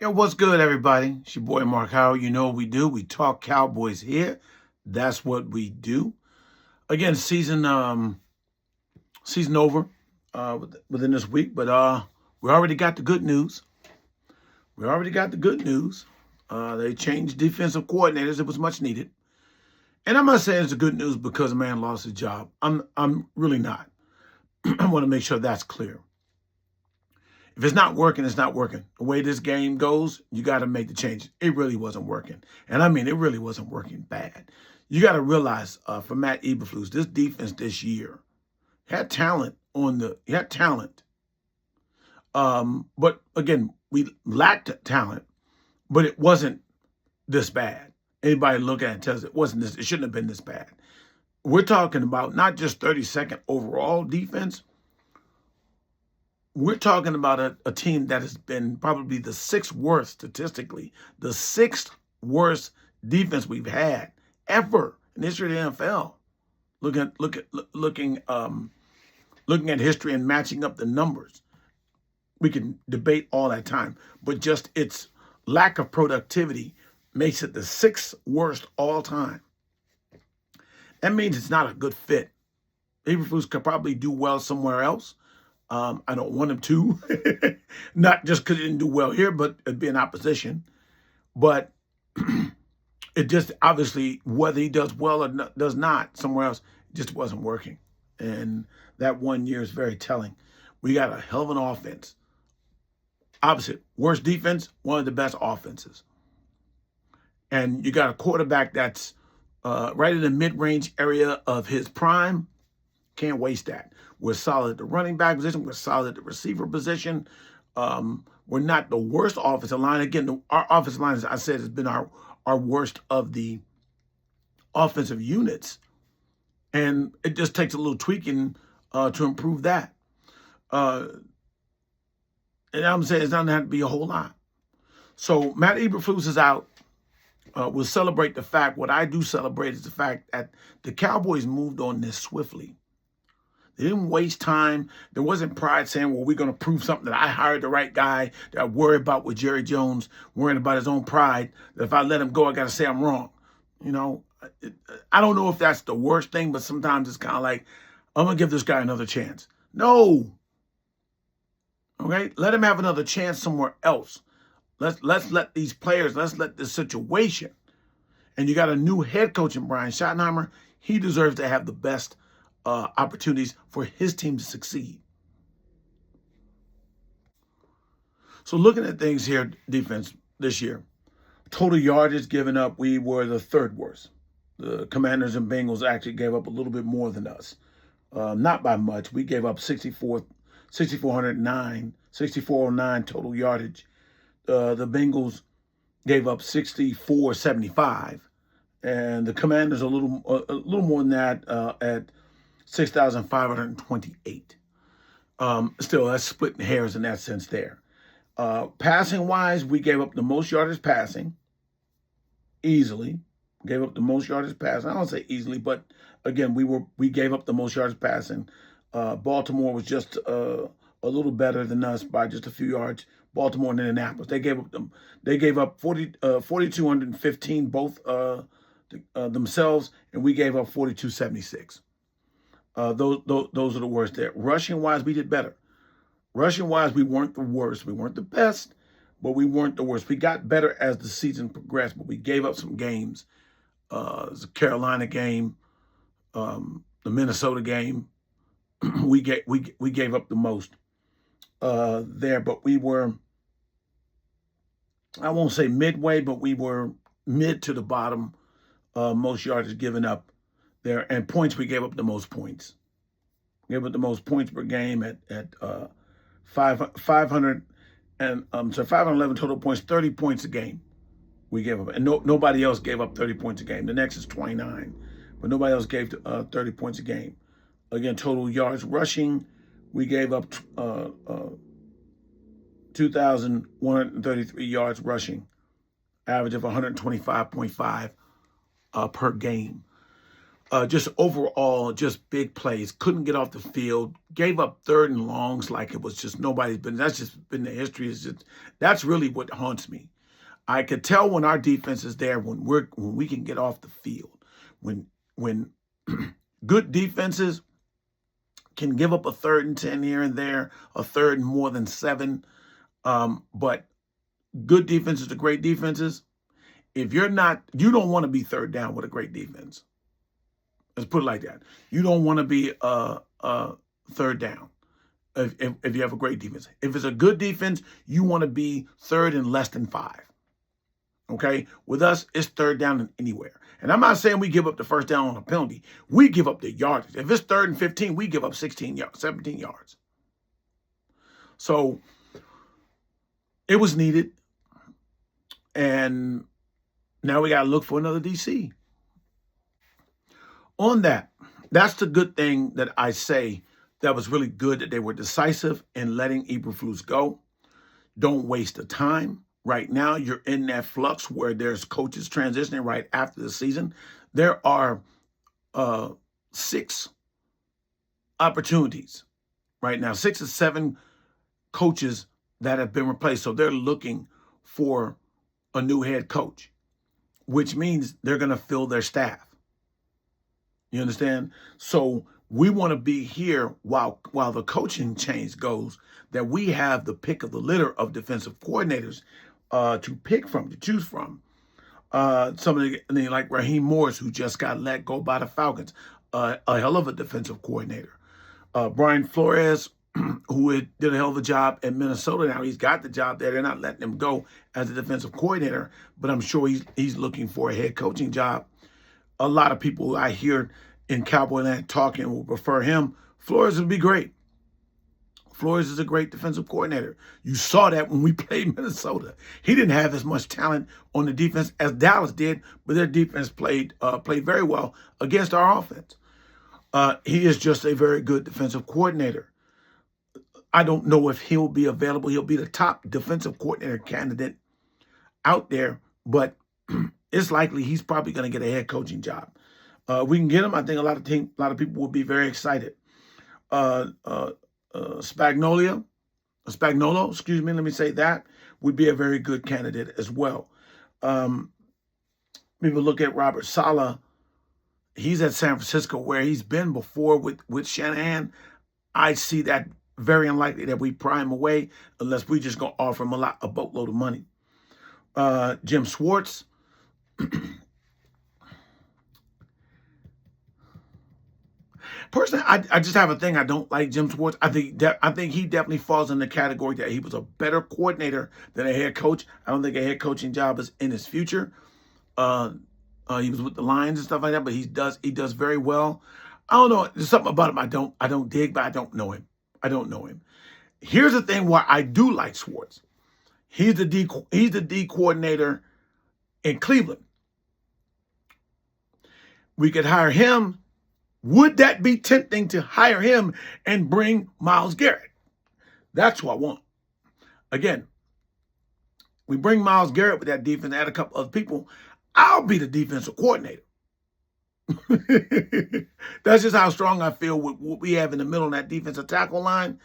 Yo, what's good, everybody? It's your boy Mark Howard. You know what we do. We talk Cowboys here. That's what we do. Again, season over within this week, but we already got the good news. We already got the good news. They changed defensive coordinators. It was much needed. And I'm not saying it's the good news because a man lost his job. I'm really not. I want to make sure that's clear. If it's not working, it's not working. The way this game goes, you got to make the changes. It really wasn't working. And I mean, it really wasn't working bad. You got to realize for Matt Eberflus, this defense this year had talent he had talent. But again, we lacked talent, but it wasn't this bad. Anybody look at it tells it wasn't this, it shouldn't have been this bad. We're talking about not just 32nd overall defense. We're talking about a team that has been probably the sixth worst statistically, the sixth worst defense we've had ever in the history of the NFL. Looking at history and matching up the numbers. We can debate all that time, but just its lack of productivity makes it the sixth worst all time. That means it's not a good fit. Eberflus could probably do well somewhere else. I don't want him to, not just because he didn't do well here, but it'd be an opposition. But it just obviously, whether he does well or does not somewhere else, it just wasn't working. And that 1 year is very telling. We got a hell of an offense. Opposite, worst defense, one of the best offenses. And you got a quarterback that's right in the mid-range area of his prime. Can't waste that. We're solid at the running back position. We're solid at the receiver position. We're not the worst offensive line. Again, our offensive line, as I said, has been our worst of the offensive units. And it just takes a little tweaking to improve that. And I'm saying it doesn't have to be a whole lot. So Matt Eberflus is out. We'll celebrate the fact. What I do celebrate is the fact that the Cowboys moved on this swiftly. They didn't waste time. There wasn't pride saying, well, we're going to prove something that I hired the right guy, that I worry about with Jerry Jones, worrying about his own pride, that if I let him go, I got to say I'm wrong. You know, I don't know if that's the worst thing, but sometimes it's kind of like, I'm going to give this guy another chance. No. Okay? Let him have another chance somewhere else. Let's let these players, let's let this situation. And you got a new head coach in Brian Schottenheimer. He deserves to have the best opportunities for his team to succeed. So looking at things here, defense this year, total yardage given up, we were the third worst. The Commanders and Bengals actually gave up a little bit more than us. Not by much. We gave up 6,409 total yardage. The Bengals gave up 6,475, and the Commanders a little more than that at 6,528. Still, that's splitting hairs in that sense there. Passing wise, we gave up the most yardage passing easily. Gave up the most yardage passing. I don't say easily, but again, we gave up the most yardage passing. Baltimore was just a little better than us by just a few yards. Baltimore and Indianapolis, they gave up 4,215 both themselves, and we gave up 4,276. Those are the worst there. Rushing wise, we did better. Rushing wise, we weren't the worst. We weren't the best, but we weren't the worst. We got better as the season progressed, but we gave up some games. The Carolina game, the Minnesota game, we gave up the most there, but we were, I won't say midway, but we were mid to the bottom. Most yardage given up there, and points, we gave up the most points. Gave up the most points per game at 500 and 511 total points, 30 points a game we gave up, and nobody else gave up 30 points a game. The next is 29, but nobody else gave 30 points a game. Again, total yards rushing, we gave up 2,133 yards rushing, average of 125.5 per game. Just overall, just big plays. Couldn't get off the field. Gave up third and longs like it was just nobody's been. That's just been the history. That's really what haunts me. I could tell when our defense is there when we can get off the field. When good defenses can give up a 3rd and 10 here and there, a 3rd and more than 7. But good defenses to great defenses. If you don't want to be 3rd down with a great defense. Let's put it like that. You don't want to be 3rd down if you have a great defense. If it's a good defense, you want to be 3rd and less than 5. Okay? With us, it's 3rd down and anywhere. And I'm not saying we give up the 1st down on a penalty. We give up the yardage. If it's 3rd and 15, we give up 16 yards, 17 yards. So it was needed. And now we got to look for another DC. On that, that's the good thing that I say that was really good, that they were decisive in letting Eberflus go. Don't waste the time. Right now, you're in that flux where there's coaches transitioning right after the season. There are 6 opportunities right now, 6 or 7 coaches that have been replaced. So they're looking for a new head coach, which means they're going to fill their staff. You understand? So we want to be here while the coaching change goes, that we have the pick of the litter of defensive coordinators to pick from, to choose from. Somebody like Raheem Morris, who just got let go by the Falcons, a hell of a defensive coordinator. Brian Flores, who did a hell of a job in Minnesota. Now he's got the job there. They're not letting him go as a defensive coordinator, but I'm sure he's looking for a head coaching job. A lot of people I hear in Cowboy land talking will prefer him. Flores would be great. Flores is a great defensive coordinator. You saw that when we played Minnesota. He didn't have as much talent on the defense as Dallas did, but their defense played very well against our offense. He is just a very good defensive coordinator. I don't know if he'll be available. He'll be the top defensive coordinator candidate out there, but it's likely he's probably going to get a head coaching job. We can get him. I think a lot of people will be very excited. Spagnolo, excuse me, let me say that, would be a very good candidate as well. People look at Robert Saleh. He's at San Francisco, where he's been before with Shanahan. I see that very unlikely that we pry him away unless we just going to offer him a boatload of money. Jim Schwartz. Personally, I just have a thing. I don't like Jim Schwartz. I think he definitely falls in the category that he was a better coordinator than a head coach. I don't think a head coaching job is in his future. He was with the Lions and stuff like that, but he does very well. I don't know. There's something about him I don't dig, but I don't know him. Here's the thing why I do like Schwartz. He's the D coordinator in Cleveland. We could hire him. Would that be tempting to hire him and bring Myles Garrett? That's what I want. Again, we bring Myles Garrett with that defense, add a couple other people. I'll be the defensive coordinator. That's just how strong I feel with what we have in the middle of that defensive tackle line.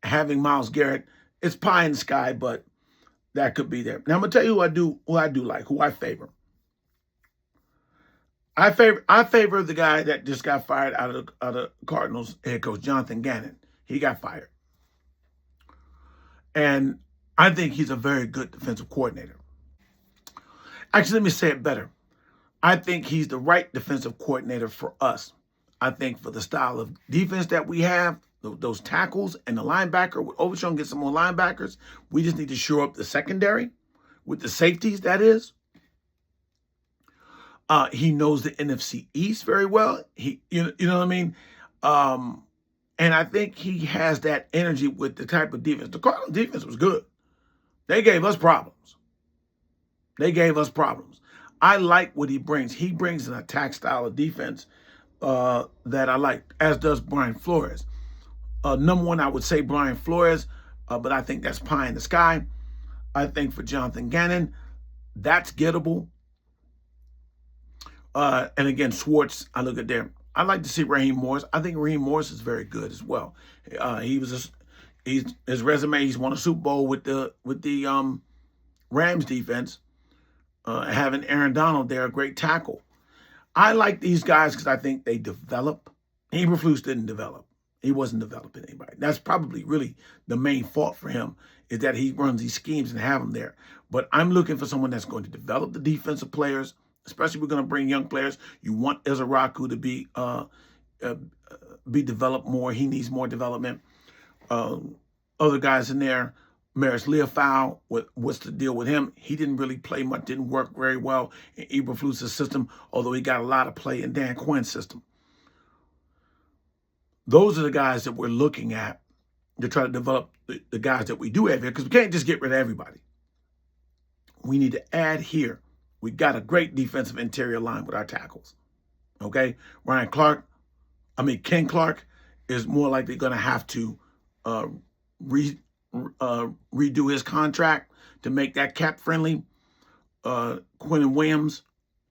Having Myles Garrett, it's pie in the sky, but that could be there. Now I'm gonna tell you who I do like, who I favor. I favor the guy that just got fired out of Cardinals head coach, Jonathan Gannon. He got fired. And I think he's a very good defensive coordinator. Actually, let me say it better. I think he's the right defensive coordinator for us. I think for the style of defense that we have, those tackles and the linebacker, with Overshown get some more linebackers. We just need to shore up the secondary with the safeties, that is. He knows the NFC East very well. You know what I mean? And I think he has that energy with the type of defense. The Cardinals defense was good. They gave us problems. I like what he brings. He brings an attack style of defense that I like, as does Brian Flores. Number one, I would say Brian Flores, but I think that's pie in the sky. I think for Jonathan Gannon, that's gettable. And again, Schwartz, I look at there. I like to see Raheem Morris. I think Raheem Morris is very good as well. His resume. He's won a Super Bowl with the Rams defense, having Aaron Donald there, a great tackle. I like these guys because I think they develop. Eberflus didn't develop. He wasn't developing anybody. That's probably really the main fault for him, is that he runs these schemes and have them there. But I'm looking for someone that's going to develop the defensive players, especially if we're going to bring young players. You want Ezraku to be developed more. He needs more development. Other guys in there, Maris Leofau, what's the deal with him? He didn't really play much, didn't work very well in Eberflus's system, although he got a lot of play in Dan Quinn's system. Those are the guys that we're looking at to try to develop the guys that we do have here, because we can't just get rid of everybody. We need to add here. We got a great defensive interior line with our tackles. Okay? Ken Clark is more likely going to have to redo his contract to make that cap friendly. Quentin Williams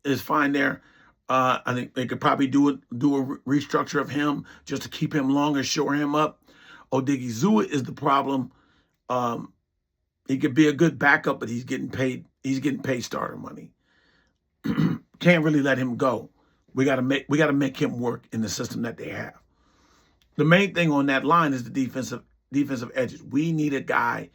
is fine there. I think they could probably do a restructure of him just to keep him longer, shore him up. Odigizua is the problem. He could be a good backup, but he's getting paid. He's getting paid starter money. Can't really let him go. We gotta make him work in the system that they have. The main thing on that line is the defensive edges. We need a guy.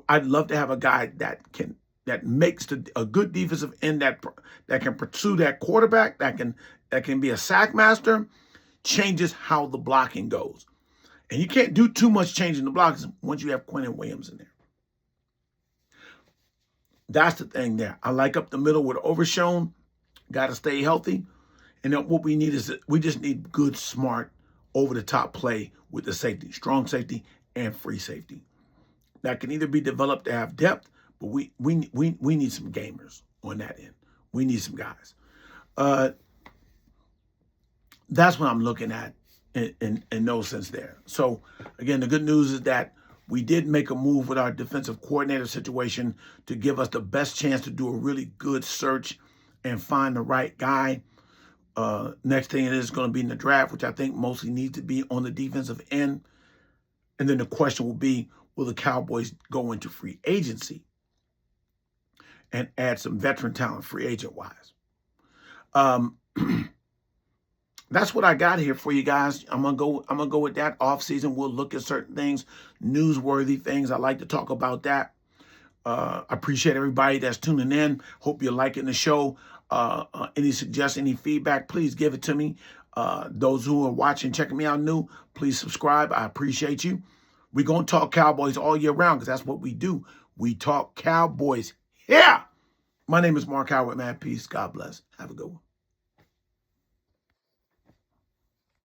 I'd love to have a guy that makes a good defensive end that can pursue that quarterback, that can be a sack master, changes how the blocking goes. And you can't do too much changing the blocks once you have Quentin Williams in there. That's the thing there. I like up the middle with Overshown. Got to stay healthy. And then what we need is we just need good, smart, over-the-top play with the safety, strong safety and free safety. That can either be developed to have depth, but we need some gamers on that end. We need some guys. That's what I'm looking at in no sense there. So, again, the good news is that we did make a move with our defensive coordinator situation to give us the best chance to do a really good search and find the right guy. Next thing it is going to be in the draft, which I think mostly needs to be on the defensive end. And then the question will be, will the Cowboys go into free agency and add some veteran talent free agent-wise? That's what I got here for you guys. I'm gonna go with that. Off season, we'll look at certain things, newsworthy things. I like to talk about that. I appreciate everybody that's tuning in. Hope you're liking the show. Any suggestions, any feedback, please give it to me. Those who are watching, checking me out new, please subscribe. I appreciate you. We're going to talk Cowboys all year round because that's what we do. We talk Cowboys. Yeah. My name is Mark Howard, man. Peace. God bless. Have a good one.